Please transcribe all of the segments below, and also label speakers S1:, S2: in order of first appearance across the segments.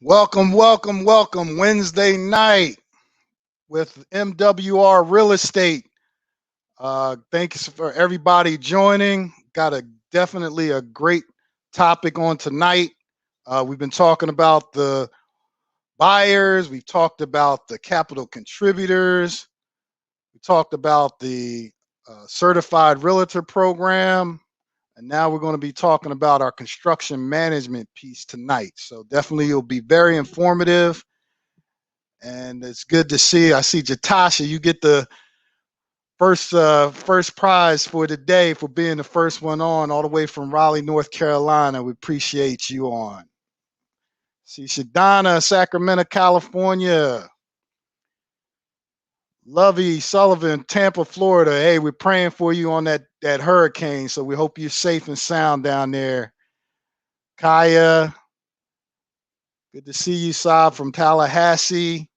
S1: Welcome, welcome, welcome. Wednesday night with MWR Real Estate. Thanks for everybody joining. Got a definitely a great topic on tonight. We've been talking about the buyers. We've talked about the capital contributors. We talked about the certified realtor program. And now we're going to be talking about our construction management piece tonight. So definitely it'll be very informative. And it's good to see. I see Jatasha. You get the first prize for the day for being the first one on, all the way from Raleigh, North Carolina. We appreciate you on. See Shadana, Sacramento, California. Lovey Sullivan, Tampa, Florida. Hey, we're praying for you on that hurricane. So we hope you're safe and sound down there. Kaya, good to see you, Saab from Tallahassee.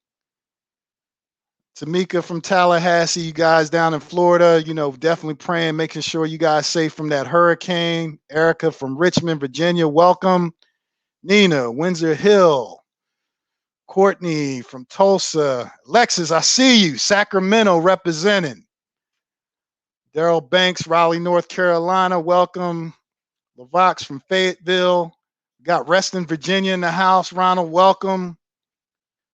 S1: Tamika from Tallahassee, you guys down in Florida, definitely praying, making sure you guys safe from that hurricane. Erica from Richmond, Virginia, welcome. Nina, Windsor Hill. Courtney from Tulsa. Lexus, I see you. Sacramento representing. Daryl Banks, Raleigh, North Carolina, welcome. Lavox from Fayetteville. Got Reston, Virginia in the house. Ronald, welcome.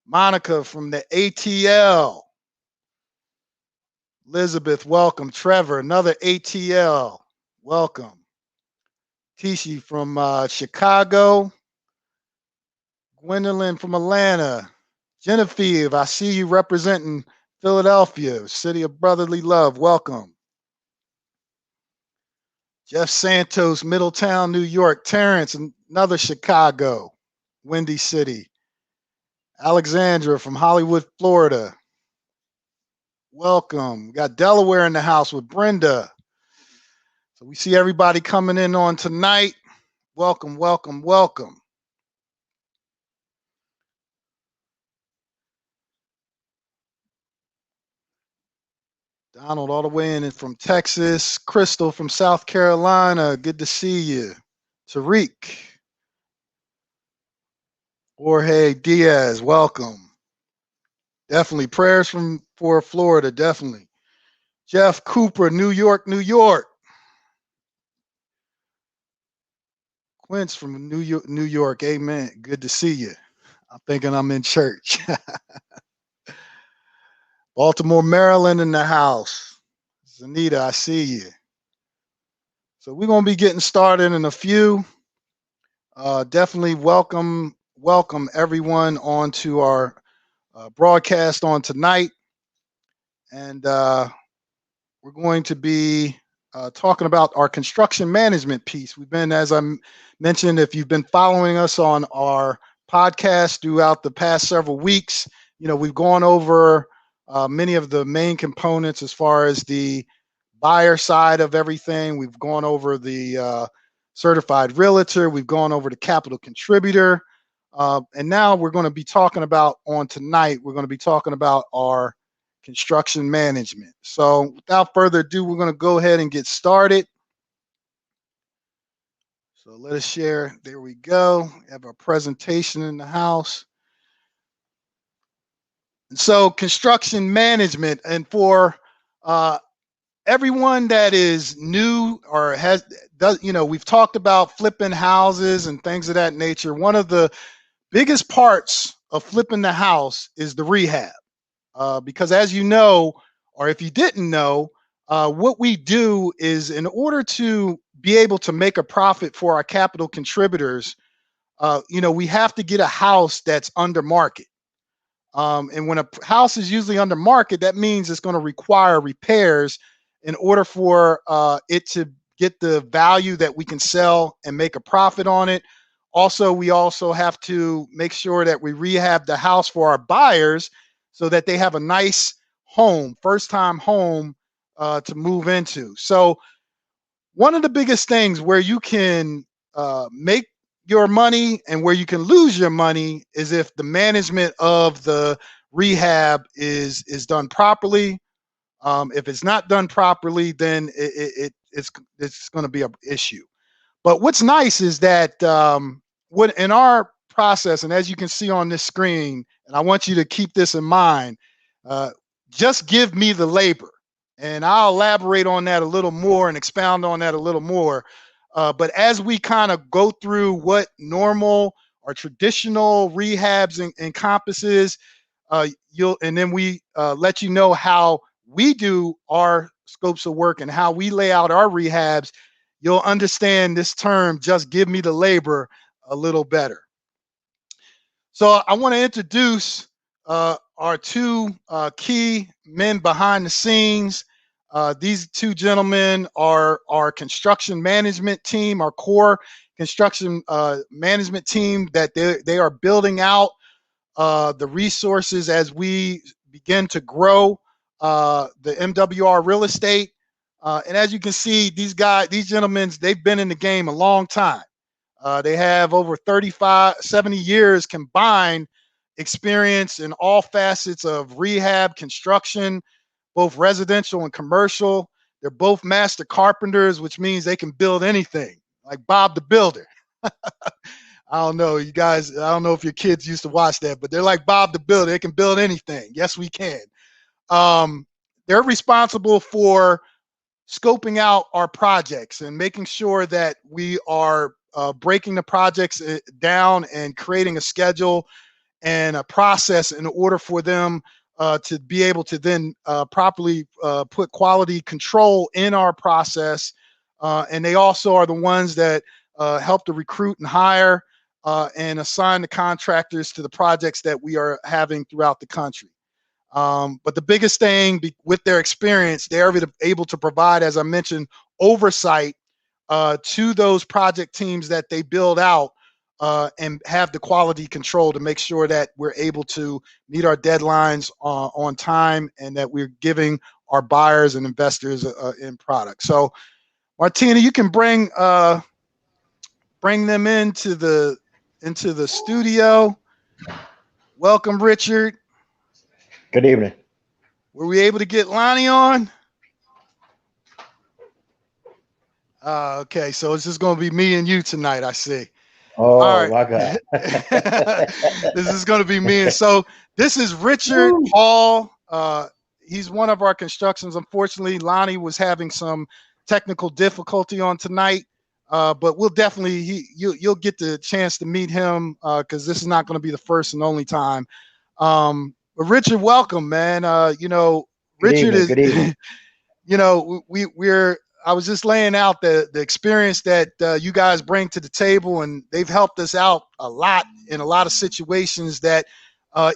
S1: Monica from the ATL. Elizabeth, welcome. Trevor, another ATL, welcome. Tishi from Chicago. Gwendolyn from Atlanta. Genevieve, I see you representing Philadelphia, city of brotherly love, welcome. Jeff Santos, Middletown, New York. Terrence, another Chicago, Windy City. Alexandra from Hollywood, Florida. Welcome. We got Delaware in the house with Brenda. So we see everybody coming in on tonight. Welcome, welcome, welcome. Donald all the way in from Texas. Crystal from South Carolina. Good to see you. Tariq. Jorge Diaz, welcome. Definitely prayers for Florida, definitely. Jeff Cooper, New York, New York. Quince from New York, amen. Good to see you. I'm thinking I'm in church. Baltimore, Maryland in the house. Zanita, I see you. So we're going to be getting started in a few. Definitely welcome everyone onto our broadcast on tonight. And we're going to be talking about our construction management piece. We've been, as I mentioned, if you've been following us on our podcast throughout the past several weeks, we've gone over many of the main components as far as the buyer side of everything. We've gone over the certified realtor. We've gone over the capital contributor. And now we're going to be talking about on tonight, we're going to be talking about our construction management. So without further ado, we're going to go ahead and get started. So let us share. There we go. We have our presentation in the house. And so construction management, and for everyone that is new or we've talked about flipping houses and things of that nature. One of the biggest parts of flipping the house is the rehab. Because as you know, or if you didn't know, what we do is in order to be able to make a profit for our capital contributors, we have to get a house that's under market. And when a house is usually under market, that means it's going to require repairs in order for it to get the value that we can sell and make a profit on it. Also, we also have to make sure that we rehab the house for our buyers so that they have a nice home, first-time home to move into. So one of the biggest things where you can make your money and where you can lose your money is if the management of the rehab is done properly. If it's not done properly, then it's going to be an issue. But what's nice is that in our process, and as you can see on this screen, and I want you to keep this in mind, uh, just give me the labor. And I'll elaborate on that a little more and expound on that a little more. But as we kind of go through what normal or traditional rehabs encompasses, and then we let you know how we do our scopes of work and how we lay out our rehabs, you'll understand this term, just give me the labor, a little better. So I want to introduce our two key men behind the scenes. These two gentlemen are our construction management team, our core construction management team that they are building out the resources as we begin to grow the MWR real estate. And as you can see, these gentlemen, they've been in the game a long time. They have over 35, 70 years combined experience in all facets of rehab, construction, both residential and commercial. They're both master carpenters, which means they can build anything, like Bob the Builder. I don't know, you guys, I don't know if your kids used to watch that, but they're like Bob the Builder. They can build anything. Yes, we can. They're responsible for scoping out our projects and making sure that we are breaking the projects down and creating a schedule and a process in order for them to be able to then properly put quality control in our process. And they also are the ones that help to recruit and hire and assign the contractors to the projects that we are having throughout the country. But the biggest thing with their experience, they're able to provide, as I mentioned, oversight to those project teams that they build out and have the quality control to make sure that we're able to meet our deadlines on time and that we're giving our buyers and investors in product. So, Martina, you can bring them into the studio. Welcome, Richard.
S2: Good evening.
S1: Were we able to get Lonnie on? Okay, so it's just going to be me and you tonight, I see.
S2: Oh,
S1: all right.
S2: my God.
S1: This is going to be me. And so this is Richard Hall. He's one of our constructions. Unfortunately, Lonnie was having some technical difficulty on tonight, but we'll definitely, you'll get the chance to meet him because this is not going to be the first and only time. But Richard, welcome, man. Richard is,
S2: good evening.
S1: I was just laying out the experience that you guys bring to the table, and they've helped us out a lot in a lot of situations that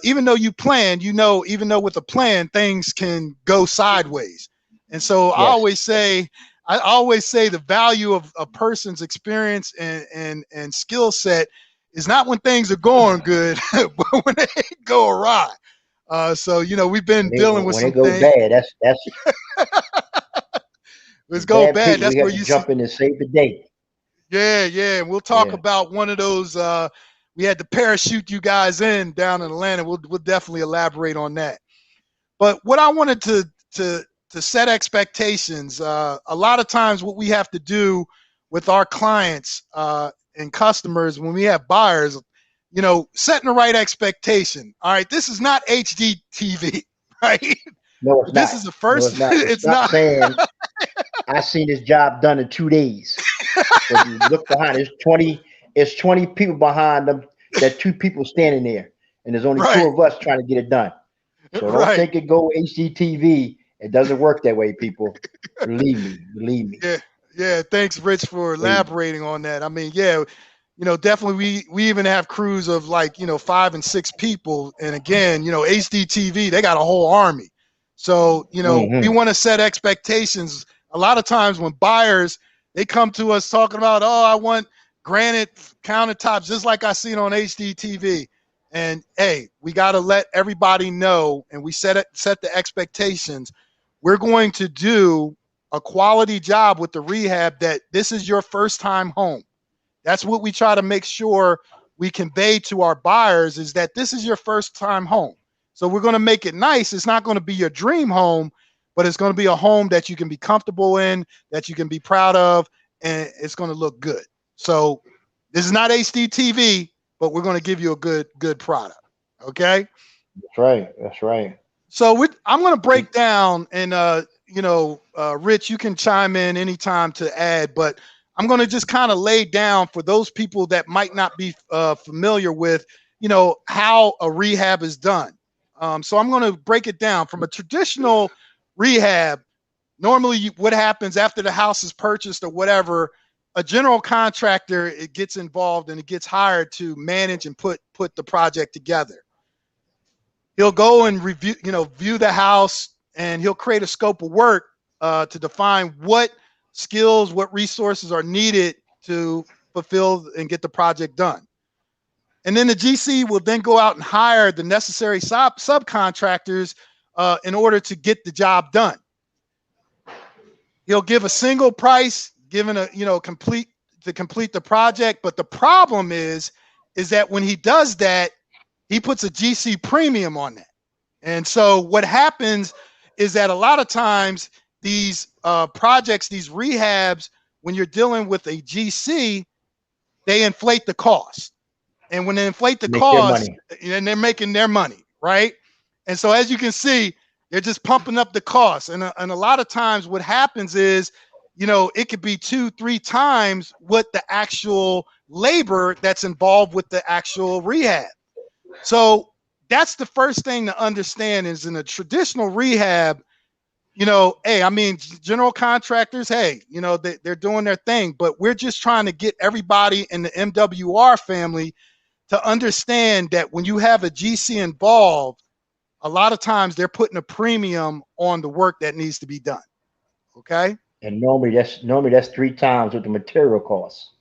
S1: even though you plan, even though with a plan, things can go sideways. And so yes. I always say the value of a person's experience and skill set is not when things are going good, but when they go awry. So, we've been dealing with some things.
S2: When it goes bad, that's
S1: let's go bad. That's
S2: where
S1: you
S2: jump in and save the day.
S1: Yeah. We'll talk about one of those. We had to parachute you guys in down in Atlanta. We'll definitely elaborate on that. But what I wanted to set expectations. A lot of times, what we have to do with our clients and customers when we have buyers, setting the right expectation. All right, this is not HD TV, right?
S2: No, it's
S1: this
S2: not.
S1: is the first.
S2: No, it's not. Saying I seen this job done in 2 days. If you look behind, it's 20 people behind them. There are 2 people standing there, and there's only 2 of us trying to get it done. So don't think it go HDTV. It doesn't work that way, people. Believe me.
S1: Yeah. Thanks, Rich, for elaborating on that. I mean, definitely we even have crews of 5 and 6 people, and again, HDTV, they got a whole army. So, we want to set expectations. A lot of times when buyers, they come to us talking about, oh, I want granite countertops just like I seen on HDTV. And hey, we got to let everybody know, and we set the expectations. We're going to do a quality job with the rehab that this is your first time home. That's what we try to make sure we convey to our buyers, is that this is your first time home. So we're going to make it nice. It's not going to be your dream home, but it's going to be a home that you can be comfortable in, that you can be proud of, and it's going to look good. So this is not HDTV. but we're going to give you a good product. Okay.
S2: That's right. That's right.
S1: So I'm going to break down, and Rich, you can chime in anytime to add, but I'm going to just kind of lay down for those people that might not be familiar with, how a rehab is done. So I'm going to break it down from a traditional rehab. Normally, what happens after the house is purchased or whatever, a general contractor, it gets involved and it gets hired to manage and put the project together. He'll go and view the house, and he'll create a scope of work to define what skills, what resources are needed to fulfill and get the project done. And then the GC will then go out and hire the necessary subcontractors in order to get the job done. He'll give a single price, given complete the project. But the problem is that when he does that, he puts a GC premium on that. And so what happens is that a lot of times these projects, these rehabs, when you're dealing with a GC, they inflate the cost. And when they inflate the cost, and they're making their money, right? And so as you can see, they're just pumping up the cost. And a lot of times what happens is, it could be 2-3 times what the actual labor that's involved with the actual rehab. So that's the first thing to understand is in a traditional rehab, general contractors, they're doing their thing, but we're just trying to get everybody in the MWR family to understand that when you have a GC involved, a lot of times they're putting a premium on the work that needs to be done. Okay.
S2: And normally that's 3 times what the material costs.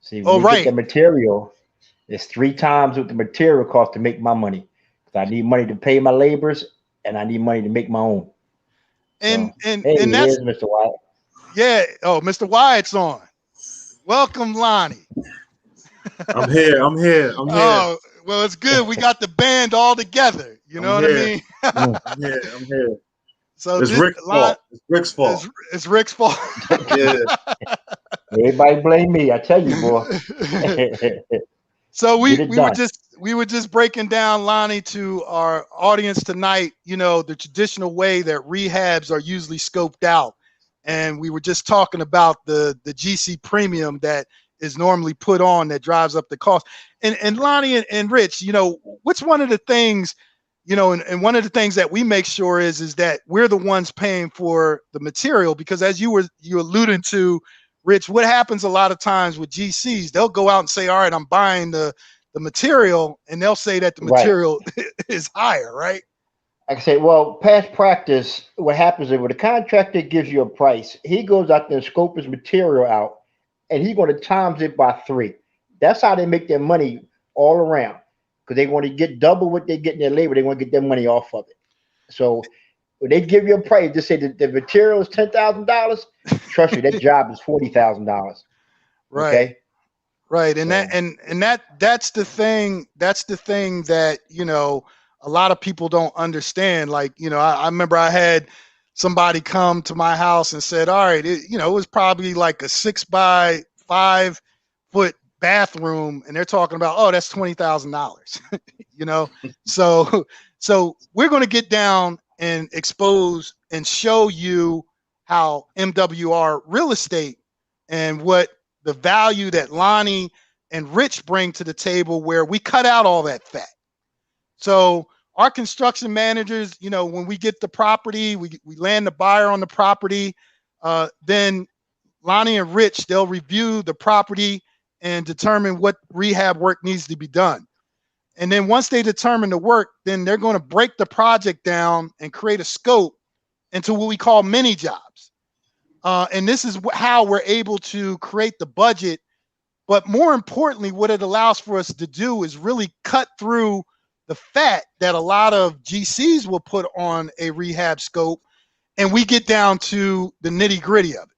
S2: See, when
S1: right.
S2: Get the material, it's 3 times what the material costs to make my money. I need money to pay my laborers, and I need money to make my own.
S1: And that's
S2: Mr. Wyatt.
S1: Yeah. Oh, Mr. Wyatt's on. Welcome, Lonnie.
S3: I'm here.
S1: Oh, well, it's good. We got the band all together. You know what I mean?
S3: I'm here.
S1: So
S3: it's Rick's fault. It's Rick's fault.
S1: It's Rick's fault.
S3: Yeah.
S2: Everybody blame me. I tell you, boy.
S1: So we were just breaking down, Lonnie, to our audience tonight, the traditional way that rehabs are usually scoped out. And we were just talking about the GC premium that is normally put on that drives up the cost. And Lonnie and Rich, what's one of the things, and one of the things that we make sure is that we're the ones paying for the material, because as you alluding to, Rich, what happens a lot of times with GCs, they'll go out and say, all right, I'm buying the material, and they'll say that the material is higher, right?
S2: Like I say, well, past practice, what happens is when the contractor gives you a price, he goes out there and scope his material out, and he's going to times it by 3. That's how they make their money all around, because they want to get double what they get in their labor. They want to get their money off of it. So when they give you a price, just say that the material is $10,000. Trust me, that job is $40,000.
S1: Right.
S2: Okay?
S1: Right. And that's the thing. That's the thing that, a lot of people don't understand. Like, I remember I had somebody come to my house and said, all right, it was probably like a 6 by 5 foot bathroom. And they're talking about, oh, that's $20,000, so we're going to get down and expose and show you how MWR real estate and what the value that Lonnie and Rich bring to the table, where we cut out all that fat. So our construction managers, when we get the property, we land the buyer on the property, then Lonnie and Rich, they'll review the property and determine what rehab work needs to be done. And then once they determine the work, then they're going to break the project down and create a scope into what we call mini jobs. And this is how we're able to create the budget. But more importantly, what it allows for us to do is really cut through the fat that a lot of GCs will put on a rehab scope, and we get down to the nitty gritty of it.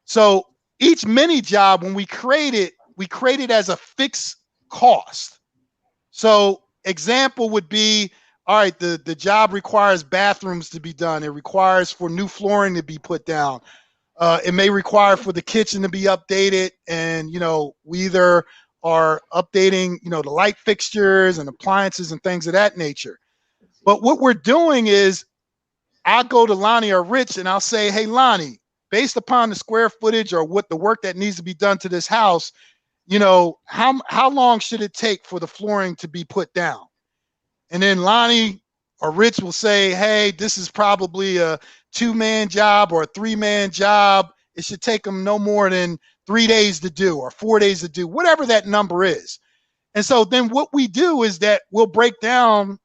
S1: So each mini job, when we create it as a fixed cost. So example would be, all right, the job requires bathrooms to be done. It requires for new flooring to be put down. It may require for the kitchen to be updated, and we either are updating, the light fixtures and appliances and things of that nature. But what we're doing is I go to Lonnie or Rich and I'll say, hey, Lonnie, based upon the square footage or what the work that needs to be done to this house, how long should it take for the flooring to be put down? And then Lonnie or Rich will say, hey, this is probably a 2-man job or a 3-man job. It should take them no more than 3 days to do or 4 days to do, whatever that number is. And so then what we do is that we'll break down.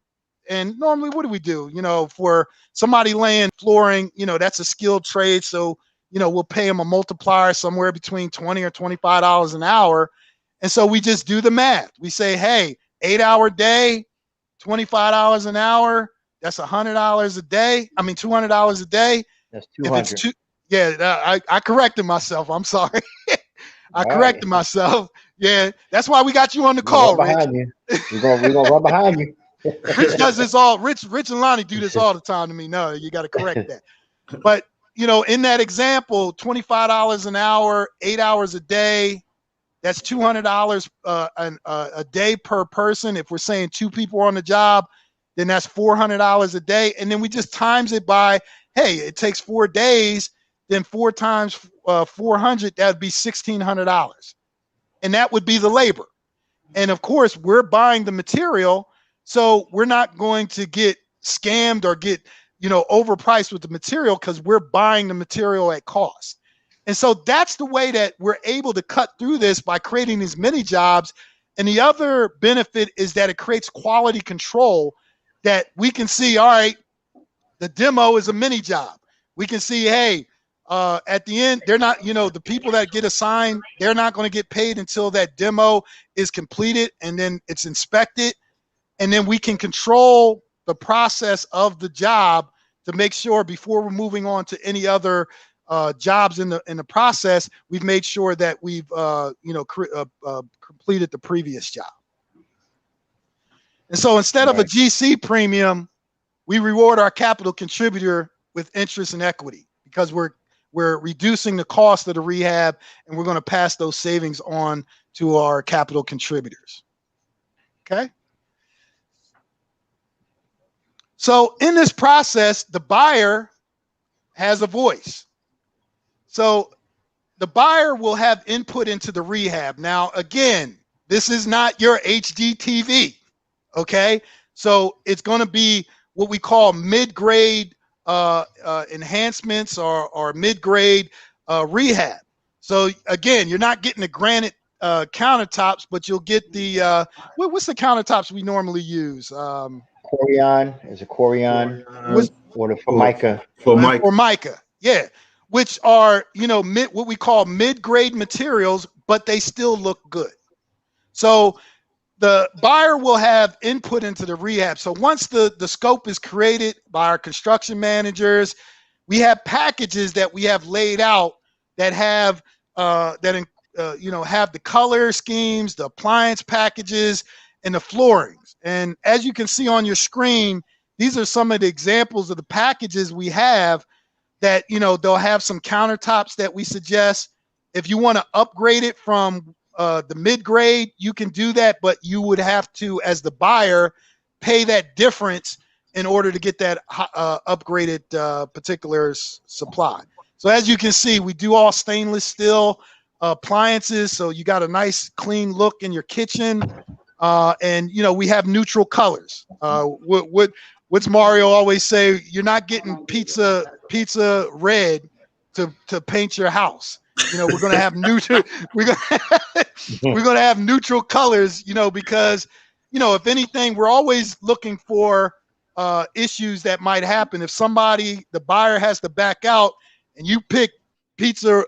S1: And normally, what do we do? For somebody laying flooring, that's a skilled trade. So, we'll pay them a multiplier somewhere between $20 or $25 an hour. And so we just do the math. We say, hey, 8-hour day, $25 an hour. That's $100 a day. I mean, $200 a day.
S2: That's 200.
S1: I corrected myself. I'm sorry. I corrected myself. Yeah, that's why we got you on the call, Rich.
S2: We're gonna run behind you.
S1: Rich does this all. Rich and Lonnie do this all the time to me. No, you got to correct that. But in that example, $25 an hour, 8 hours a day. That's $200 a day per person. If we're saying 2 people on the job, then that's $400 a day. And then we just times it by, hey, it takes 4 days. Then 4 times 400, that would be $1,600. And that would be the labor. And of course, we're buying the material. So we're not going to get scammed or get, overpriced with the material because we're buying the material at cost. And so that's the way that we're able to cut through this by creating these mini jobs. And the other benefit is that it creates quality control that we can see, all right, the demo is a mini job. We can see, hey, at the end, they're not, the people that get assigned, they're not going to get paid until that demo is completed and then it's inspected. And then we can control the process of the job to make sure before we're moving on to any other jobs in the process, we've made sure that we've completed the previous job. And so instead of a GC premium, we reward our capital contributor with interest and equity because we're reducing the cost of the rehab and we're going to pass those savings on to our capital contributors. Okay. So in this process, the buyer has a voice. So the buyer will have input into the rehab. Now, again, this is not your HGTV, okay? So it's going to be what we call mid-grade enhancements or mid-grade rehab. So again, you're not getting the granite countertops, but you'll get the what's the countertops we normally use?
S2: Corian is a Corian or the Formica.
S1: Formica, yeah, which are what we call mid-grade materials, but they still look good. So the buyer will have input into the rehab. So once the scope is created by our construction managers, we have packages that we have laid out that have have the color schemes, the appliance packages, and the floorings. And as you can see on your screen, these are some of the examples of the packages we have that, they'll have some countertops that we suggest. If you want to upgrade it from the mid-grade, you can do that, but you would have to, as the buyer, pay that difference in order to get that upgraded particular supply. So as you can see, we do all stainless steel appliances. So you got a nice clean look in your kitchen. And we have neutral colors. What's Mario always say? You're not getting pizza red to paint your house. We're gonna have neutral. We're gonna have neutral colors. Because if anything, we're always looking for issues that might happen. If the buyer has to back out, and you pick pizza,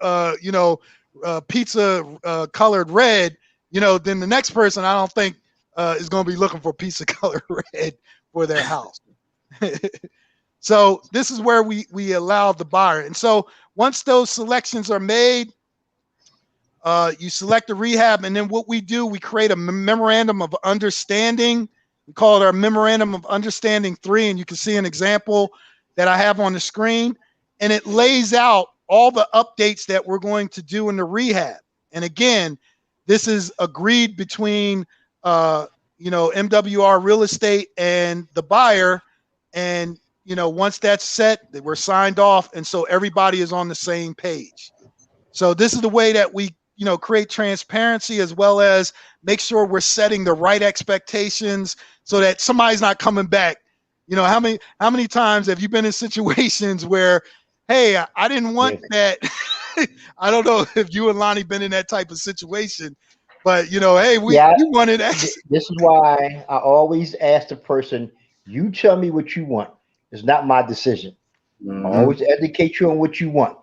S1: pizza colored red. Then the next person, I don't think, is going to be looking for pizza color red for their house. So this is where we allow the buyer. And so once those selections are made, you select the rehab, and then what we do, we create a memorandum of understanding. We call it our memorandum of understanding 3, and you can see an example that I have on the screen, and it lays out all the updates that we're going to do in the rehab. And again, this is agreed between MWR Real Estate and the buyer, and once that's set, we're signed off, and so everybody is on the same page. So this is the way that we create transparency, as well as make sure we're setting the right expectations so that somebody's not coming back. How many times have you been in situations where, hey, I didn't want that. I don't know if you and Lonnie been in that type of situation, but hey, we wanted X.
S2: This is why I always ask the person, you tell me what you want. It's not my decision.
S3: Mm-hmm.
S2: I always educate you on what you want.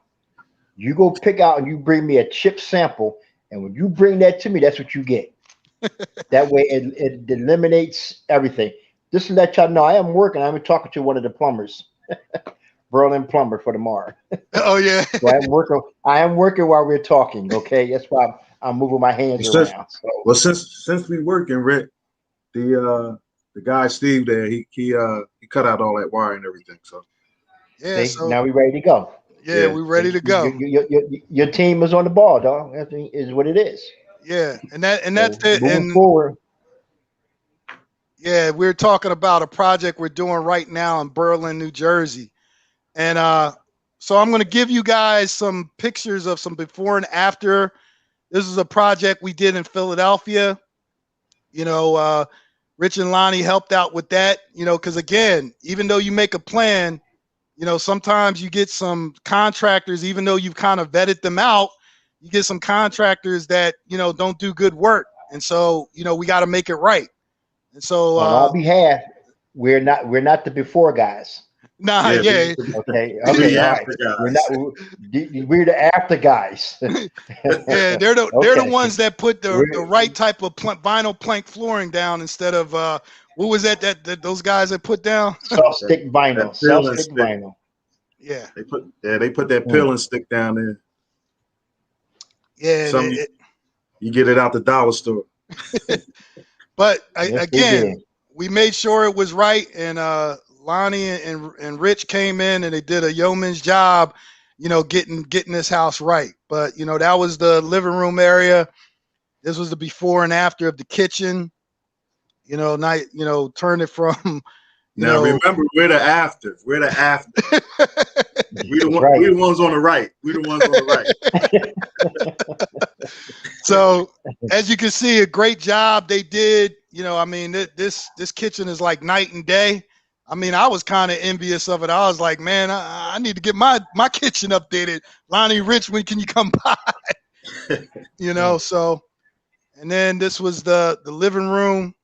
S2: You go pick out and you bring me a chip sample, and when you bring that to me, that's what you get. That way it eliminates everything. Just to let y'all know, I am working. I'm talking to one of the plumbers, Berlin plumber for tomorrow.
S1: Oh yeah.
S2: So I am working while we're talking. Okay, that's why I'm moving my hands around. So.
S3: Well, since we working, Rick, the guy Steve there, he cut out all that wire and everything. So
S1: yeah,
S2: so now we ready to go.
S1: Yeah, we're ready to go.
S2: Your team is on the ball, dog. That is what it is.
S1: Yeah, and that's it.
S2: Moving forward.
S1: Yeah, we're talking about a project we're doing right now in Berlin, New Jersey. And so I'm going to give you guys some pictures of some before and after. This is a project we did in Philadelphia. Rich and Lonnie helped out with that, because again, even though you make a plan, sometimes you get some contractors, even though you've kind of vetted them out, you get some contractors that, don't do good work. And so, we got to make it right. And so
S2: on our behalf, we're not the before guys.
S1: Nah, yeah.
S2: Okay. All right. We're the after guys.
S1: Yeah, they're the ones that put the right type of vinyl plank flooring down instead of what was that those guys that put down?
S2: Soft stick vinyl. Soft stick vinyl.
S1: Yeah.
S3: They put that peel and stick down there.
S1: Yeah.
S3: You get it out the dollar store.
S1: But again, we made sure it was right, and Lonnie and Rich came in and they did a yeoman's job, getting this house right. But that was the living room area. This was the before and after of the kitchen. Turn it from.
S3: Remember, we're the after. We're the after. We're the ones on the right. We're the ones on the right.
S1: So as you can see, a great job they did. This kitchen is like night and day. I was kind of envious of it. I was like, man, I need to get my kitchen updated. Lonnie, Rich, when can you come by? So, and then this was the living room.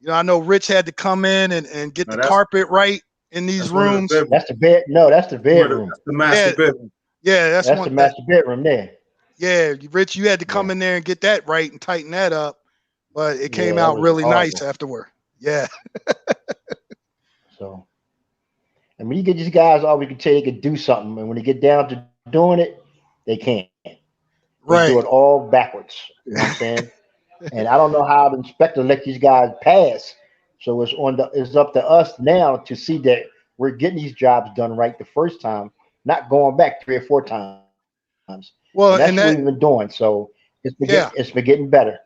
S1: I know Rich had to come in and get the carpet right in these rooms.
S2: That's the bed. No, that's the bedroom.
S3: That's the master bedroom.
S1: Yeah, that's
S2: the master bedroom there.
S1: Yeah, Rich, you had to come in there and get that right and tighten that up. But it came out really nice afterward. Yeah.
S2: So, and when you get these guys, we can tell you can do something, and when they get down to doing it, they can't. They do it all backwards. You know what I'm saying? And I don't know how the inspector let these guys pass. So it's up to us now to see that we're getting these jobs done right the first time, not going back 3 or 4 times.
S1: Well,
S2: and that's what we've been doing. So it's been getting better.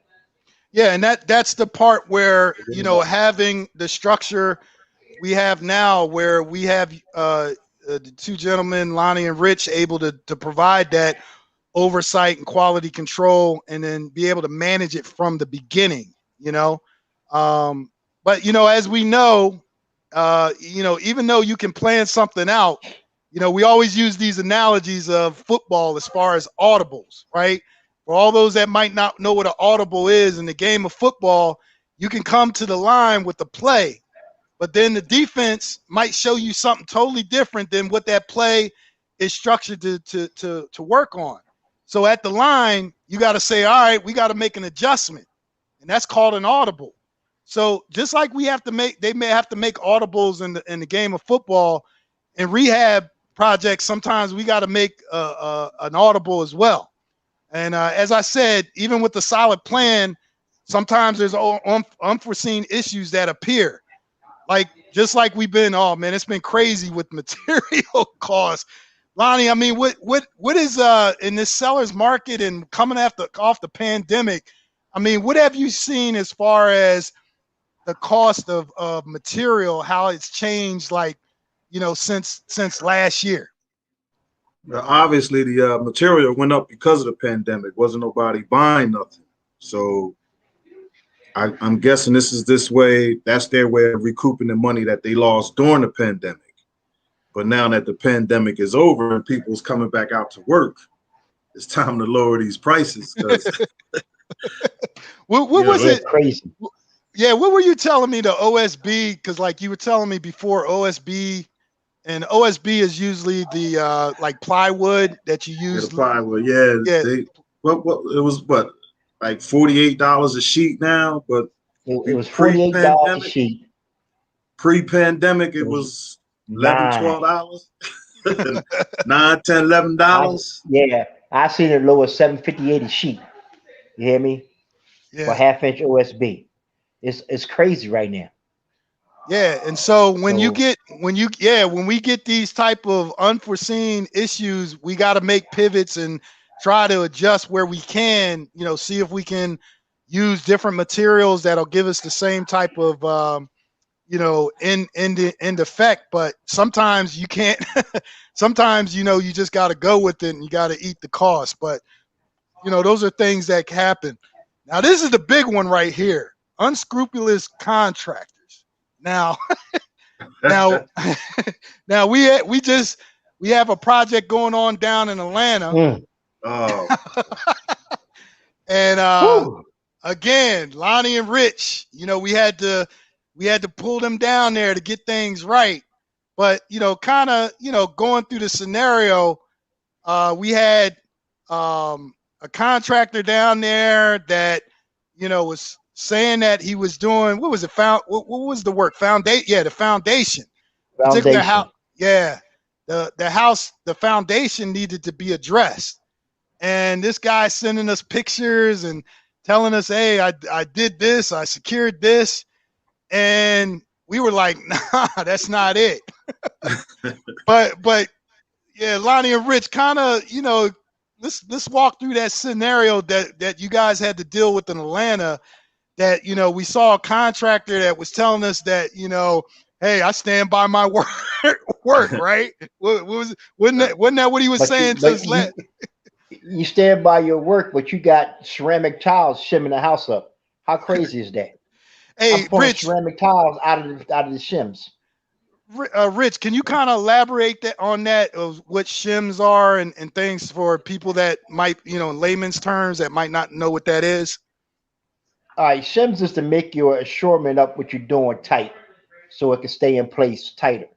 S1: Yeah, and that's the part where having the structure we have now, where we have the 2 gentlemen, Lonnie and Rich, able to provide that oversight and quality control, and then be able to manage it from the beginning. But as we know, even though you can plan something out, we always use these analogies of football as far as audibles, right? For all those that might not know what an audible is in the game of football, you can come to the line with the play, but then the defense might show you something totally different than what that play is structured to work on. So at the line, you got to say, all right, we got to make an adjustment, and that's called an audible. So just like they may have to make audibles in the game of football, in rehab projects, sometimes we got to make an audible as well. And as I said, even with the solid plan, sometimes there's unforeseen issues that appear. Just like we've been, it's been crazy with material costs. Lonnie, what is in this seller's market and coming off the pandemic, I mean, what have you seen as far as the cost of material, how it's changed, like, since last year?
S3: Obviously, the material went up because of the pandemic. Wasn't nobody buying nothing. So I'm guessing this way. That's their way of recouping the money that they lost during the pandemic. But now that the pandemic is over and people's coming back out to work, it's time to lower these prices.
S1: What was it?
S2: Crazy.
S1: Yeah, what were you telling me, the OSB? Because like you were telling me before, OSB, and OSB is usually the like plywood that you use.
S3: The plywood, yeah. What it was like $48 a sheet now, but
S2: it was $48 a sheet.
S3: Pre-pandemic, it was $11, $12, $9, $10, $11.
S2: Yeah, I seen it low as $7.58 a sheet. You hear me?
S1: Yeah.
S2: For half-inch OSB. It's crazy right now.
S1: Yeah, and so when we get these type of unforeseen issues, we got to make pivots and try to adjust where we can. See if we can use different materials that'll give us the same type of end effect. But sometimes you can't. Sometimes you just got to go with it and you got to eat the cost. But those are things that happen. Now this is the big one right here: unscrupulous contractors. Now we have a project going on down in Atlanta.
S3: Oh.
S1: And again, Lonnie and Rich, we had to pull them down there to get things right. But kind of going through the scenario, we had a contractor down there that was saying that he was doing, what was it? What was the work? Foundation. Yeah, the foundation. Particular house. Yeah, the house, the foundation needed to be addressed. And this guy sending us pictures and telling us, "Hey, I did this. I secured this," and we were like, "Nah, that's not it." but yeah, Lonnie and Rich, kind of, let's walk through that scenario that you guys had to deal with in Atlanta. That we saw a contractor that was telling us that hey, I stand by my work, right? Wasn't that what he was saying to us?
S2: You stand by your work, but you got ceramic tiles shimming the house up. How crazy is that?
S1: Hey,
S2: I'm pulling
S1: Rich,
S2: ceramic tiles out of the shims.
S1: Rich, can you kind of elaborate on that, of what shims are and things for people that might, in layman's terms, that might not know what that is?
S2: All right, shims is to make your assurement up what you're doing tight, so it can stay in place tighter.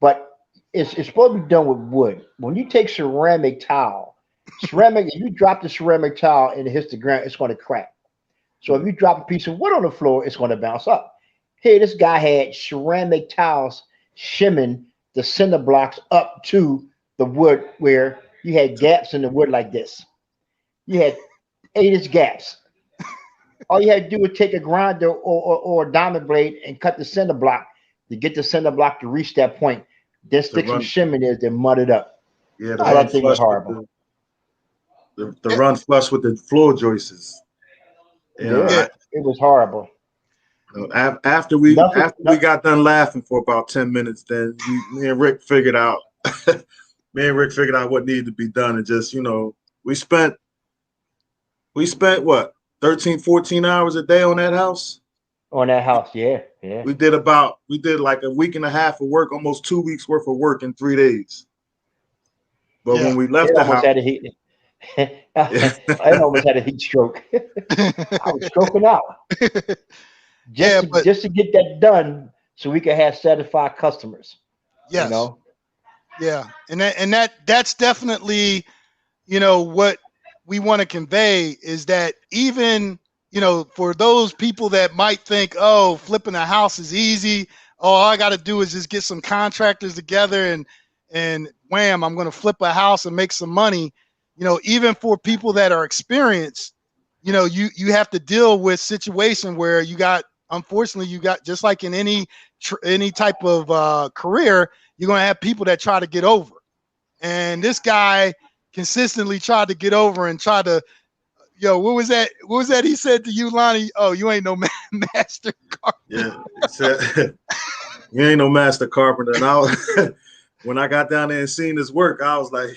S2: But it's supposed to be done with wood. When you take ceramic tile, if you drop the ceramic tile and it hits the ground, it's going to crack. So if you drop a piece of wood on the floor, it's going to bounce up. Here, this guy had ceramic tiles shimming the cinder blocks up to the wood, where you had gaps in the wood like this. You had 8-inch gaps. All you had to do was take a grinder or a diamond blade and cut the cinder block to get the cinder block to reach that point. Then stick some shim in there, then mud it up.
S3: Yeah,
S2: that thing was horrible.
S3: The run flush with the floor joists.
S2: It was horrible.
S3: After we got done laughing for about 10 minutes, then me and Rick figured out what needed to be done, and just we spent what, 13, 14 hours a day on that house.
S2: Yeah.
S3: We did like a week and a half of work, almost 2 weeks worth of work in 3 days. But when we left the house,
S2: I almost had a heat stroke. I was stroking out. Just to get that done, so we could have satisfied customers.
S1: Yes. Yeah, and that's definitely what we want to convey, is that even for those people that might think, oh, flipping a house is easy, all I got to do is just get some contractors together and wham, I'm going to flip a house and make some money. Even for people that are experienced, you have to deal with situation where unfortunately you got, just like in any type of career, you're going to have people that try to get over. And this guy consistently tried to get over and try to Yo, what was that? What was that he said to you, Lonnie? Oh, you ain't no master carpenter.
S3: Yeah, he said, you ain't no master carpenter. And I was, when I got down there and seen his work, I was like,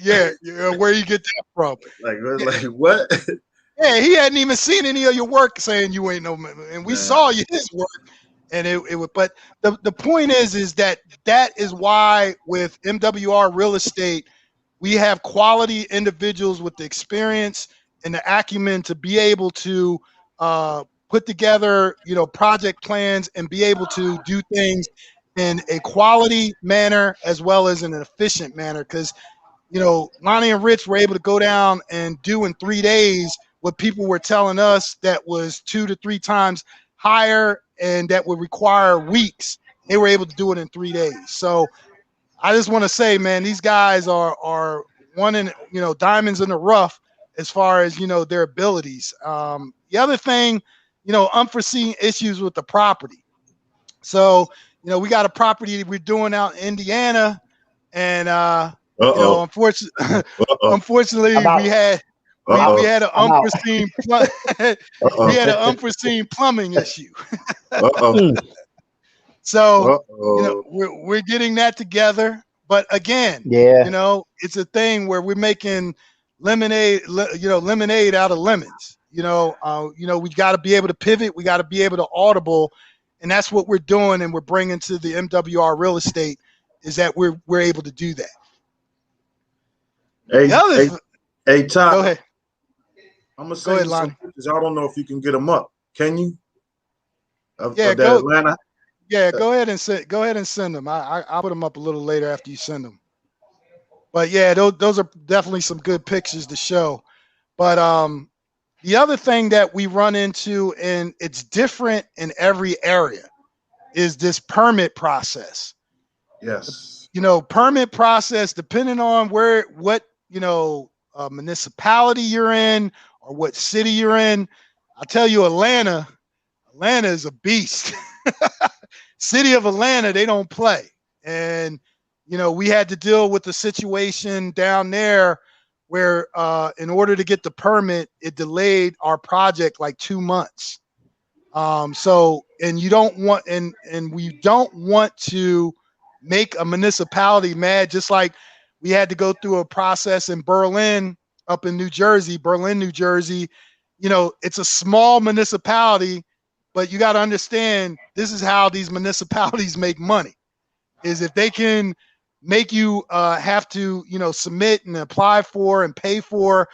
S1: yeah, where you get that from?
S3: Like what?
S1: Yeah, he hadn't even seen any of your work, saying you ain't no, and we saw his work, and it would. But the point is that is why with MWR Real Estate, we have quality individuals with the experience and the acumen to be able to put together, project plans and be able to do things in a quality manner as well as in an efficient manner. Because Lonnie and Rich were able to go down and do in 3 days what people were telling us that was 2 to 3 times higher and that would require weeks. They were able to do it in 3 days. So I just want to say, man, these guys are diamonds in the rough as far as their abilities. The other thing, unforeseen issues with the property. So we got a property we're doing out in Indiana, and unfortunately, we had an unforeseen we had an unforeseen plumbing issue. So we're getting that together. But again, it's a thing where we're making lemonade out of lemons. We got to be able to pivot. We got to be able to audible, and that's what we're doing. And we're bringing to the MWR Real Estate is that we're able to do that.
S3: Hey, Todd.
S1: Go ahead.
S3: I'm gonna send you some pictures. I don't know if you can get them up. Can you?
S1: Atlanta. Yeah, go ahead and send them. I'll put them up a little later after you send them. But yeah, those are definitely some good pictures to show. But the other thing that we run into, and it's different in every area, is this permit process.
S3: Yes.
S1: Permit process, depending on what municipality you're in or what city you're in. I'll tell you, Atlanta is a beast. City of Atlanta, they don't play. And, we had to deal with the situation down there where in order to get the permit, it delayed our project like 2 months. And you don't want, and we don't want to make a municipality mad, just like we had to go through a process in Berlin, up in New Jersey. It's a small municipality, but you got to understand, this is how these municipalities make money, is if they can make you have to, submit and apply for and pay for,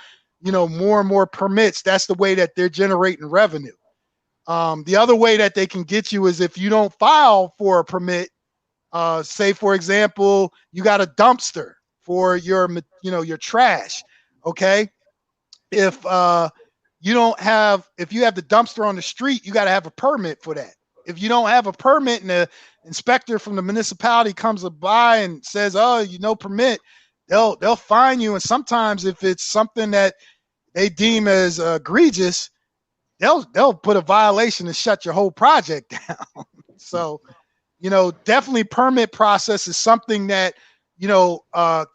S1: more and more permits. That's the way that they're generating revenue. The other way that they can get you is if you don't file for a permit. Say, for example, you got a dumpster for your trash. Okay. If you have the dumpster on the street, you got to have a permit for that. If you don't have a permit and the inspector from the municipality comes by and says, "Oh, no permit," they'll fine you. And sometimes if it's something that they deem as egregious, they'll put a violation and shut your whole project down. So, definitely permit process is something that,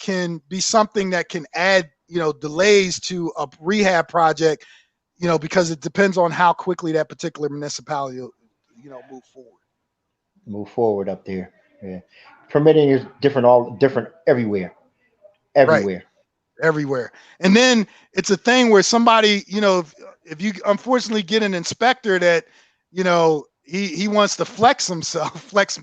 S1: can be something that can add, delays to a rehab project, because it depends on how quickly that particular municipality will,
S2: move forward up there. Yeah. Permitting is different everywhere.
S1: Right. Everywhere. And then it's a thing where somebody, if you unfortunately get an inspector that, he wants to flex himself, flex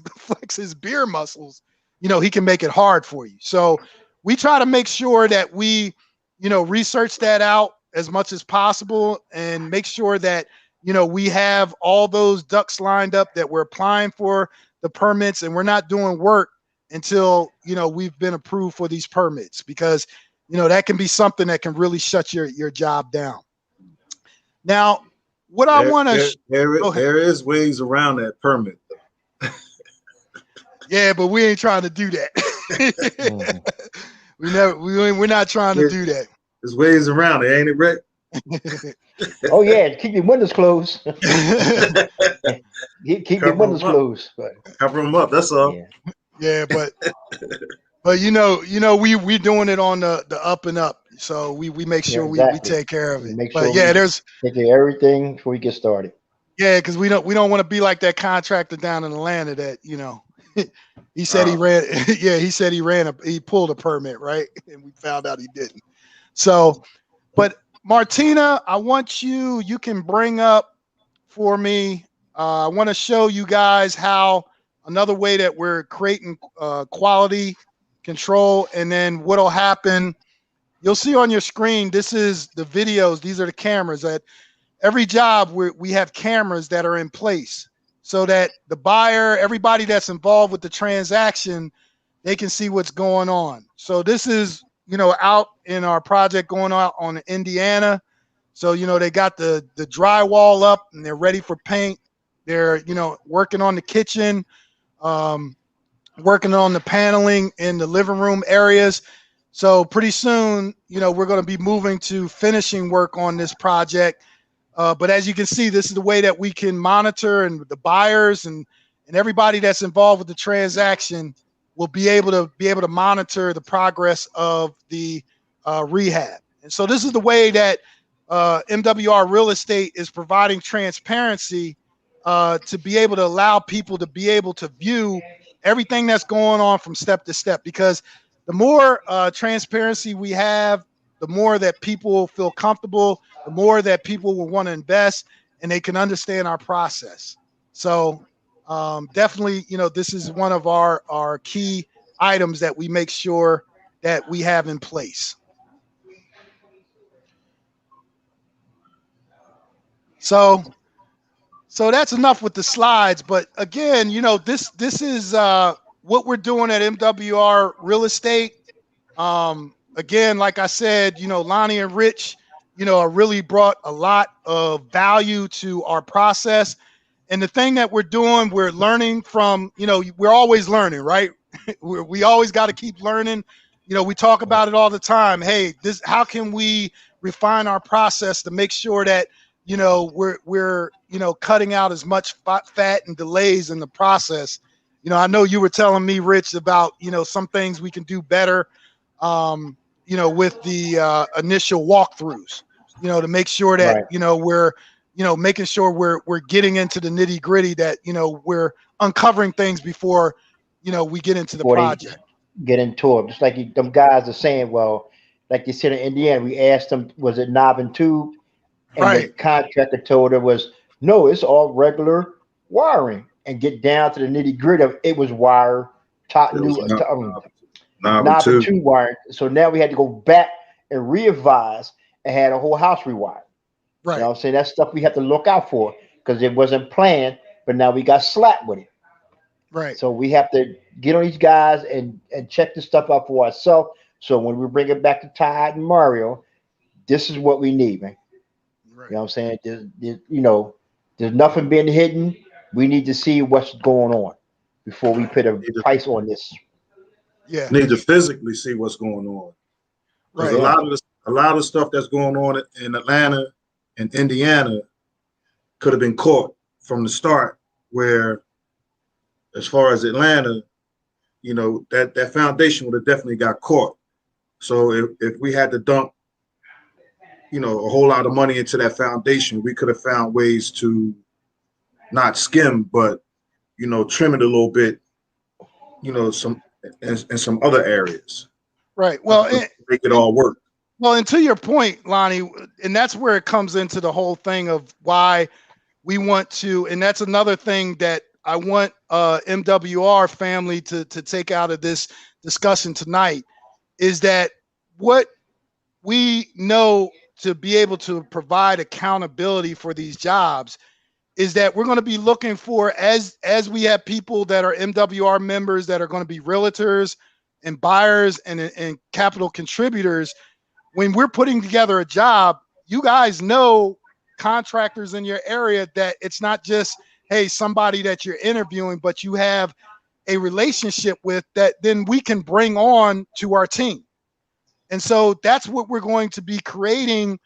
S1: his beer muscles, he can make it hard for you. So we try to make sure that we, research that out as much as possible and make sure that, we have all those ducks lined up, that we're applying for the permits and we're not doing work until, we've been approved for these permits, because, that can be something that can really shut your job down. Now, what I want to
S3: there is ways around that permit.
S1: Yeah, but we ain't trying to do that. We're not trying to do that.
S3: There's ways around it, ain't it, Rick?
S2: Oh yeah, keep your windows closed. Keep your windows closed.
S3: Cover them up. That's all.
S1: Yeah, but But we doing it on the up and up. So we make
S2: Yeah,
S1: sure we
S2: exactly.
S1: take care of
S2: We
S1: it.
S2: make
S1: But
S2: sure
S1: yeah,
S2: we
S1: there's
S2: take care of everything before we get started.
S1: yeah, because we don't want to be like that contractor down in Atlanta that he said he
S3: Uh,
S1: ran yeah, he said he pulled a permit, right? And we found out he didn't. So, but Martina, I want you can bring up for me. I want to show you guys how another way that we're creating quality control, and then what'll happen. You'll see on your screen. This is the videos. These are the cameras that every job we have cameras that are in place so that the buyer, everybody that's involved with the transaction, they can see what's going on. So this is out in our project going out on Indiana. So they got the drywall up and they're ready for paint. They're working on the kitchen, um, working on the paneling in the living room areas. So pretty soon, we're going to be moving to finishing work on this project. But as you can see, this is the way that we can monitor, and the buyers and everybody that's involved with the transaction will be able to monitor the progress of the rehab. And so this is the way that MWR Real Estate is providing transparency to be able to allow people to be able to view everything that's going on from step to step. Because the more transparency we have, the more that people feel comfortable, the more that people will want to invest and they can understand our process. So definitely, this is one of our key items that we make sure that we have in place. So that's enough with the slides. But again, this is what we're doing at MWR Real Estate. Again, like I said, Lonnie and Rich, really brought a lot of value to our process. And the thing that we're doing, we're learning from, we're always learning, right? We always got to keep learning. We talk about it all the time. Hey, how can we refine our process to make sure that, we're cutting out as much fat and delays in the process. I know you were telling me, Rich, about, some things we can do better, with the initial walkthroughs, to make sure that,
S2: Right.
S1: we're, making sure we're getting into the nitty gritty, that, we're uncovering things before, we get into the
S2: Before they
S1: project.
S2: get into it. Just like them guys are saying, well, like you said in Indiana, we asked them, was it knob and tube? And the
S1: Right.
S2: contractor told her was, no, it's all regular wiring. And get down to the nitty gritty of it was wire, top
S3: it was
S2: new
S3: knob and
S2: knob and
S3: two.
S2: tube wiring. So now we had to go back and re-advise and had a whole house rewired. You know
S1: Right.
S2: what I'm saying? That's stuff we have to look out for because it wasn't planned, but now we got slapped with it.
S1: Right.
S2: So we have to get on these guys and check this stuff out for ourselves. So when we bring it back to Todd and Mario, this is what we need, man. You
S1: Right.
S2: know what I'm saying? There's nothing being hidden. We need to see what's going on before we put a
S3: Need to,
S2: price on this.
S1: Yeah.
S3: need to physically see what's going on, because
S1: Right.
S2: Yeah,
S3: a lot of stuff that's going on in Atlanta and Indiana could have been caught from the start. Where, as far as Atlanta, that foundation would have definitely got caught. So if we had to dump, a whole lot of money into that foundation, we could have found ways to not skim, but trim it a little bit, some in some other areas
S1: Right. Well,
S3: to make it all work.
S1: and to your point, Lonnie, and that's where it comes into the whole thing of why we want to, and that's another thing that I want MWR family to take out of this discussion tonight, is that what we know to be able to provide accountability for these jobs is that we're going to be looking for, as we have people that are MWR members that are going to be realtors and buyers and capital contributors. When we're putting together a job, you guys know contractors in your area that it's not just, hey, somebody that you're interviewing, but you have a relationship with that then we can bring on to our team. And so that's what we're going to be creating.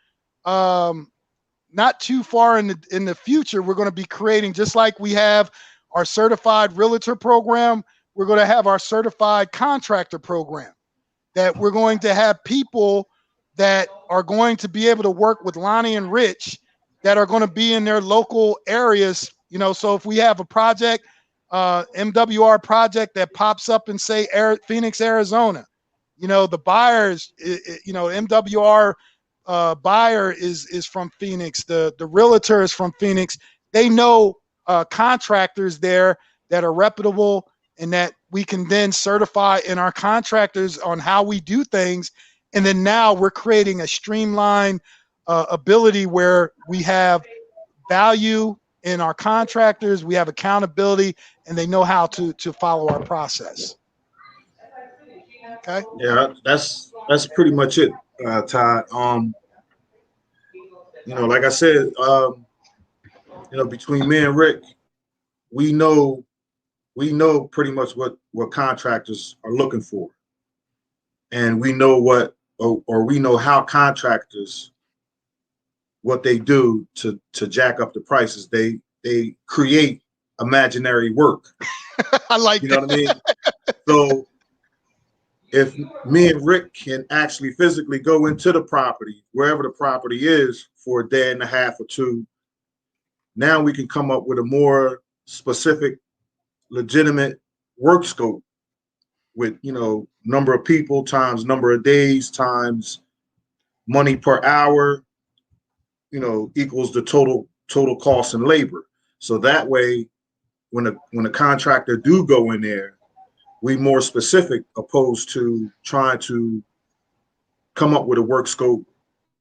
S1: Not too far in the future, we're going to be creating, just like we have our certified realtor program, we're going to have our certified contractor program, that we're going to have people that are going to be able to work with Lonnie and Rich that are going to be in their local areas. You know, so if we have a project, MWR project that pops up in, say, Phoenix, Arizona, you know, the buyers, you know, MWR buyer is from Phoenix. The realtor is from Phoenix. They know contractors there that are reputable and that we can then certify in our contractors on how we do things. And then now we're creating a streamlined ability where we have value in our contractors, we have accountability, and they know how to follow our process. Okay.
S3: Yeah, that's pretty much it, Todd. You know, like I said, you know, between me and Rick, we know pretty much what contractors are looking for, and we know what or we know how contractors, what they do to jack up the prices. They create imaginary work.
S1: I like
S3: You know what I mean? So if me and Rick can actually physically go into the property, wherever the property is, for a day and a half or two, now we can come up with a more specific, legitimate work scope with, you know, number of people times number of days times money per hour, you know, equals the total cost and labor. So that way, when a contractor do go in there, we more specific, opposed to trying to come up with a work scope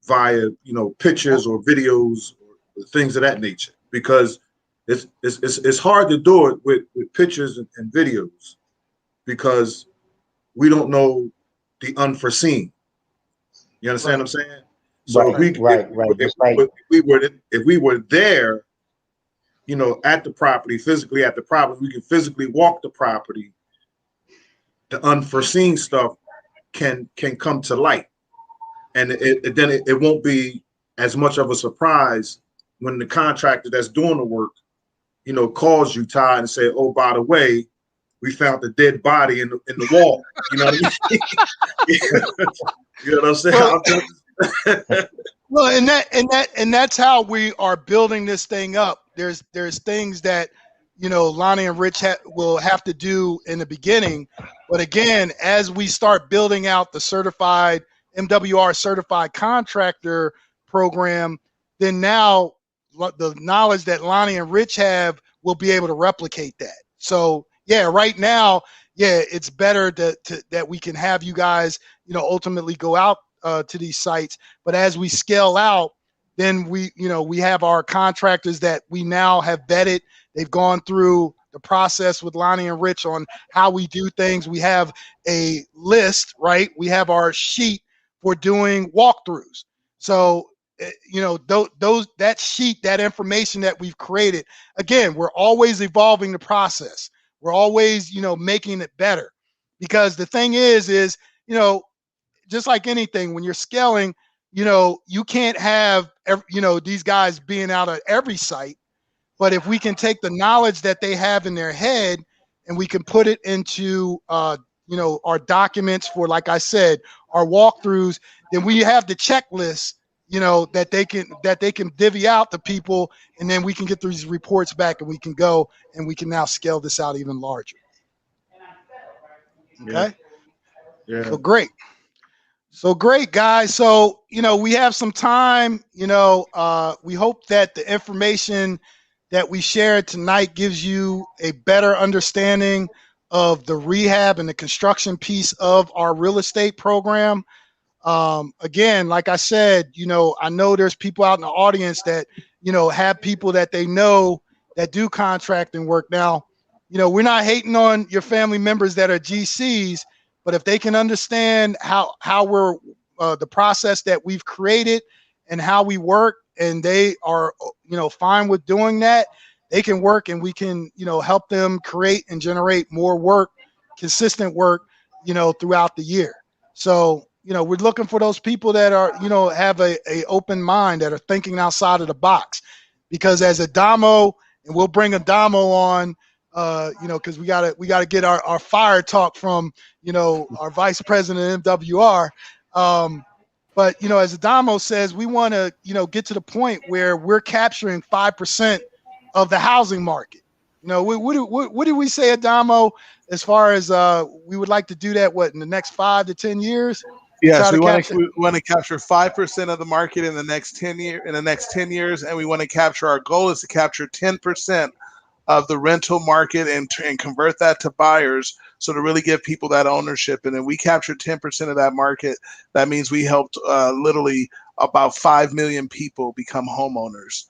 S3: via, you know, pictures or videos or things of that nature, because it's hard to do it with pictures and videos, because we don't know the unforeseen. You understand what I'm saying? So if we were there, you know, at the property, physically at the property, we can physically walk the property. The unforeseen stuff can come to light, and it won't be as much of a surprise when the contractor that's doing the work, you know, calls you, Todd, and say, "Oh, by the way, we found the dead body in the wall." You know what I mean? You know what I'm saying?
S1: Well, and that's how we are building this thing up. There's things that, you know, Lonnie and Rich will have to do in the beginning, but again, as we start building out the certified MWR certified contractor program, then now the knowledge that Lonnie and Rich have will be able to replicate that. So yeah, right now, yeah, it's better that we can have you guys, you know, ultimately go out to these sites. But as we scale out, then we have our contractors that we now have vetted. They've gone through the process with Lonnie and Rich on how we do things. We have a list, right? We have our sheet for doing walkthroughs. So, you know, that sheet, that information that we've created, again, we're always evolving the process. We're always, you know, making it better, because the thing is, you know, just like anything, when you're scaling, you know, you can't have, you know, these guys being out at every site. But if we can take the knowledge that they have in their head and we can put it into, you know, our documents for, like I said, our walkthroughs, then we have the checklist, you know, that they can divvy out to people, and then we can get these reports back and we can go and we can now scale this out even larger. Okay.
S3: Yeah.
S1: So great, guys. So, you know, we have some time. You know, we hope that the information that we shared tonight gives you a better understanding of the rehab and the construction piece of our real estate program. Again, like I said, you know, I know there's people out in the audience that, you know, have people that they know that do contracting work. Now, you know, we're not hating on your family members that are GCs, but if they can understand how we're the process that we've created and how we work, and they are, you know, fine with doing that, they can work, and we can, you know, help them create and generate more work, consistent work, you know, throughout the year. So, you know, we're looking for those people that are, you know, have a open mind, that are thinking outside of the box, because as a Damo, and we'll bring a Damo on because we gotta get our fire talk from our vice president of MWR. But as Adamo says, we want to get to the point where we're capturing 5% of the housing market. What do we say, Adamo, as far as we would like to do that? What, in the next 5 to 10 years?
S4: Yes, we want to capture 5% of the market in the next 10 years, and we want to capture. Our goal is to capture 10% of the rental market and convert that to buyers. So to really give people that ownership, and then we captured 10% of that market. That means we helped literally about 5 million people become homeowners,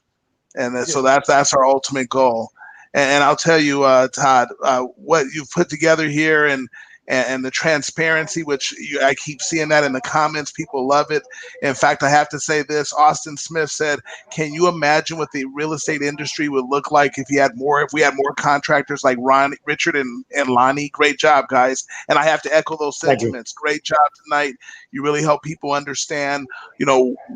S4: and so that's our ultimate goal. And I'll tell you, Todd, what you've put together here and the transparency, which I keep seeing that in the comments. People love it. In fact, I have to say this. Austin Smith said, can you imagine what the real estate industry would look like if we had more contractors like Richard and Lonnie? Great job, guys. And I have to echo those sentiments. Great job tonight. You really help people understand,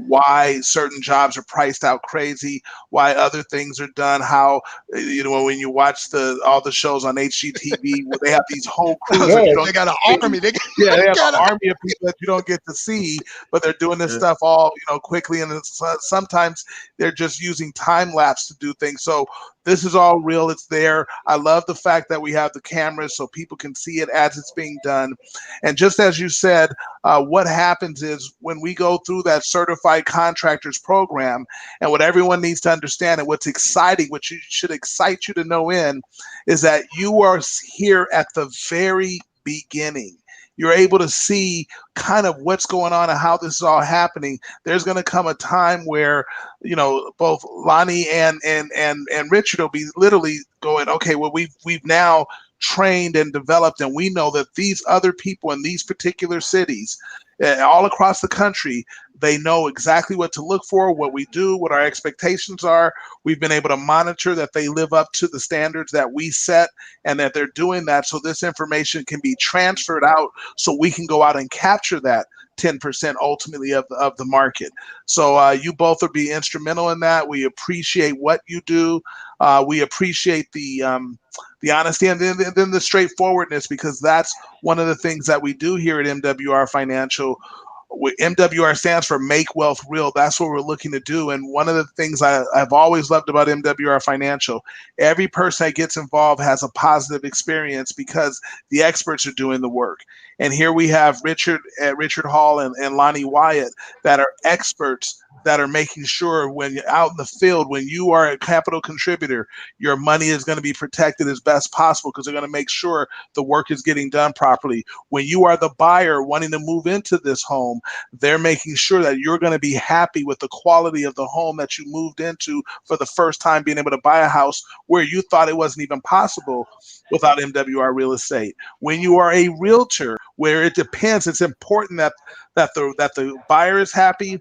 S4: why certain jobs are priced out crazy, why other things are done, how, when you watch all the shows on HGTV, where they have these whole crews.
S1: They got an army. They
S4: have an army of people that you don't get to see, but they're doing this stuff all quickly, and sometimes they're just using time lapse to do things. So this is all real. It's there. I love the fact that we have the cameras so people can see it as it's being done. And just as you said, what happens is when we go through that certified contractors program, and what everyone needs to understand, and what's exciting, which should excite you to know is that you are here at the very beginning. You're able to see kind of what's going on and how this is all happening. There's going to come a time where, both Lonnie and Richard will be literally going, okay, well, we've now trained and developed, and we know that these other people in these particular cities, all across the country, they know exactly what to look for, what we do, what our expectations are. We've been able to monitor that they live up to the standards that we set, and that they're doing that, so this information can be transferred out so we can go out and capture that 10% ultimately of the market. So you both will be instrumental in that. We appreciate what you do. We appreciate the honesty and then the straightforwardness, because that's one of the things that we do here at MWR Financial. MWR stands for Make Wealth Real. That's what we're looking to do. And one of the things I've always loved about MWR Financial, every person that gets involved has a positive experience because the experts are doing the work. And here we have Richard Hall and Lonnie Wyatt that are experts that are making sure when you're out in the field, when you are a capital contributor, your money is going to be protected as best possible, because they're going to make sure the work is getting done properly. When you are the buyer wanting to move into this home, they're making sure that you're going to be happy with the quality of the home that you moved into for the first time, being able to buy a house where you thought it wasn't even possible without MWR Real Estate. When you are a realtor, where it depends, it's important that the buyer is happy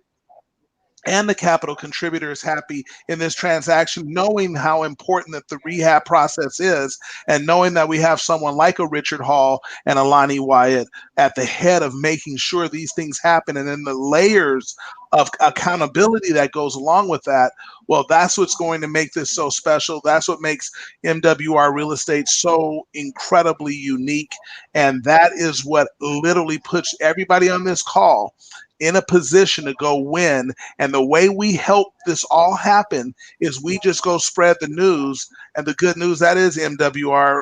S4: and the capital contributor is happy in this transaction, knowing how important that the rehab process is, and knowing that we have someone like a Richard Hall and a Lonnie Wyatt at the head of making sure these things happen, and then the layers of accountability that goes along with that. Well, that's what's going to make this so special. That's what makes MWR Real Estate so incredibly unique, and that is what literally puts everybody on this call in a position to go win. And the way we help this all happen is we just go spread the news. And the good news, that is MWR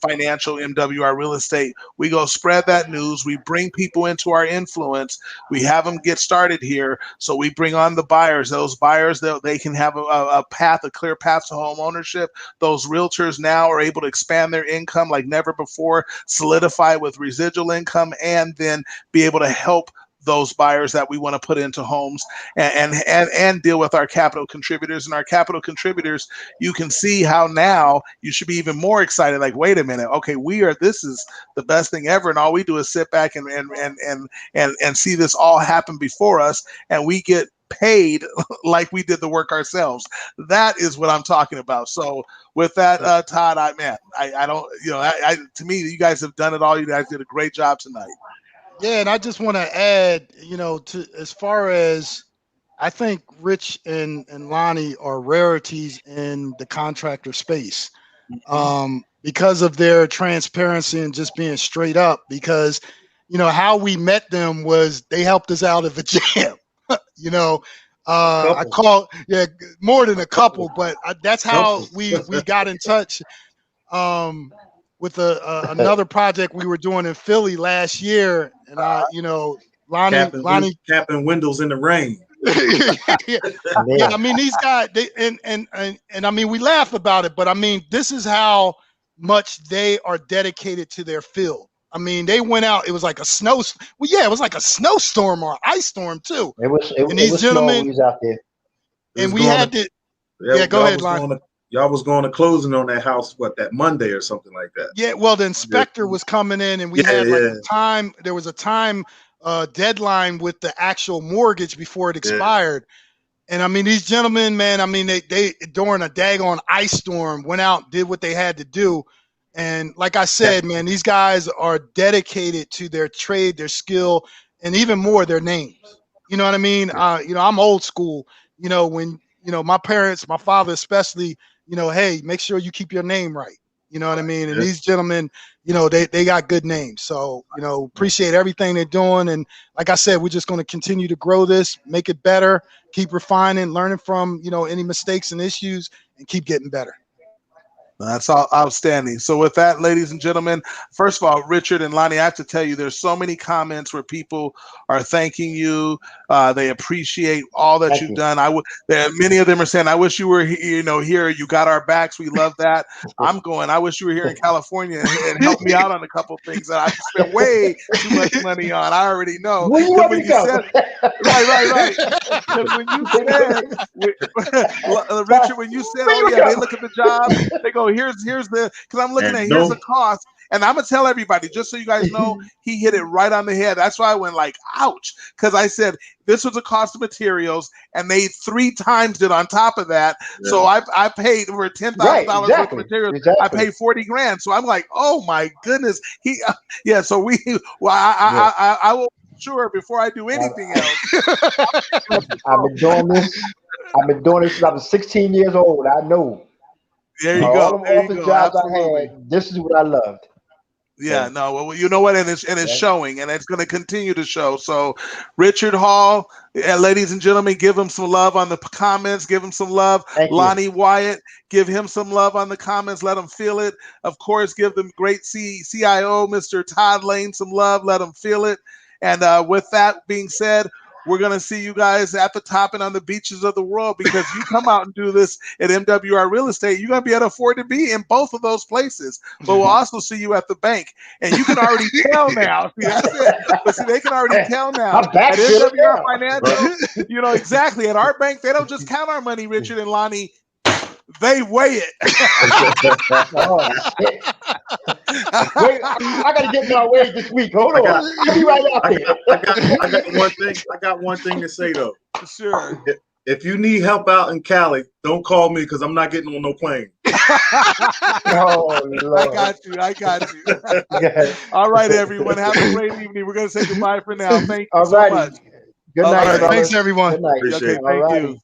S4: Financial, MWR Real Estate. We go spread that news. We bring people into our influence. We have them get started here. So we bring on the buyers. Those buyers, they can have a clear path to home ownership. Those realtors now are able to expand their income like never before, solidify with residual income, and then be able to help those buyers that we want to put into homes, and deal with our capital contributors. And our capital contributors, you can see how now you should be even more excited. Like, wait a minute, okay, this is the best thing ever, and all we do is sit back and see this all happen before us, and we get paid like we did the work ourselves. That is what I'm talking about. So with that, Todd, I don't, to me, you guys have done it all. You guys did a great job tonight.
S1: Yeah, and I just want to add, to as far as I think Rich and Lonnie are rarities in the contractor space. because of their transparency and just being straight up. Because, you know, how we met them was they helped us out of a jam. You know, I call more than a couple, but that's how we got in touch. With another project we were doing in Philly last year, and you know, Lonnie
S3: capping windows in the rain.
S1: Yeah, I mean, these guys, and I mean, we laugh about it, but I mean, this is how much they are dedicated to their field. I mean, they went out. It was like a it was like a snowstorm or ice storm too.
S2: It was
S1: gentlemen
S2: out there,
S1: and we had to. Yeah, go ahead, Lonnie.
S3: Y'all was going to closing on that house, that Monday or something like that?
S1: Yeah, well, the inspector was coming in, and we had like a time. There was a time deadline with the actual mortgage before it expired. And I mean, these gentlemen, man, I mean, they during a daggone ice storm went out, did what they had to do. And like I said, man, these guys are dedicated to their trade, their skill, and even more their names. You know what I mean? You know, I'm old school. You know, when, you know, my parents, my father especially, you know, hey, make sure you keep your name right. You know what I mean? And these gentlemen, you know, they got good names. So, you know, appreciate everything they're doing. And like I said, we're just going to continue to grow this, make it better, keep refining, learning from, you know, any mistakes and issues, and keep getting better.
S4: That's all outstanding. So with that, ladies and gentlemen, first of all, Richard and Lonnie, I have to tell you, there's so many comments where people are thanking you. They appreciate all that you've done. Many of them are saying, I wish you were here. You got our backs. We love that. I'm going, I wish you were here in California and help me out on a couple things that I spent way too much money on. I already know.
S2: When you want to go?
S4: Right. Because when you said, Richard, when you said, oh yeah, they look at the job, they go, here's the, because I'm looking at here's the cost, and I'm gonna tell everybody, just so you guys know, he hit it right on the head. That's why I went like, ouch, because I said this was the cost of materials, and they 3 times it on top of that. So I paid for $10,000 worth of materials. I paid $40,000. So I'm like, oh my goodness, So I will sure before I do anything else.
S2: I've been doing this since I was 16 years old. I know.
S4: There you go.
S2: All the office jobs I had, this is what I loved.
S4: Yeah, no, well, you know what, and it's showing, and it's going to continue to show. So, Richard Hall, ladies and gentlemen, give him some love on the comments. Give him some love. Lonnie Wyatt, give him some love on the comments. Let him feel it. Of course, give them great CIO, Mr. Todd Lane, some love. Let him feel it. And with that being said, we're going to see you guys at the top and on the beaches of the world, because you come out and do this at MWR Real Estate, you're going to be able to afford to be in both of those places. But we'll also see you at the bank. And you can already tell now. See, that's it. But see, they can already tell now. At MWR Financial, you know, exactly. At our bank, they don't just count our money, Richard and Lonnie. They weigh it.
S2: Wait, I got to get my weight this week. Hold on. I'll be right out there.
S3: I got one thing to say though.
S4: Sure.
S3: If you need help out in Cali, don't call me because I'm not getting on no plane.
S2: Oh, Lord.
S4: I got you. All right, everyone. Have a great evening. We're going to say goodbye for now. Thank you so much.
S2: Good night.
S1: Thanks, everyone.
S2: Good night.
S3: Appreciate it.
S4: Thank you.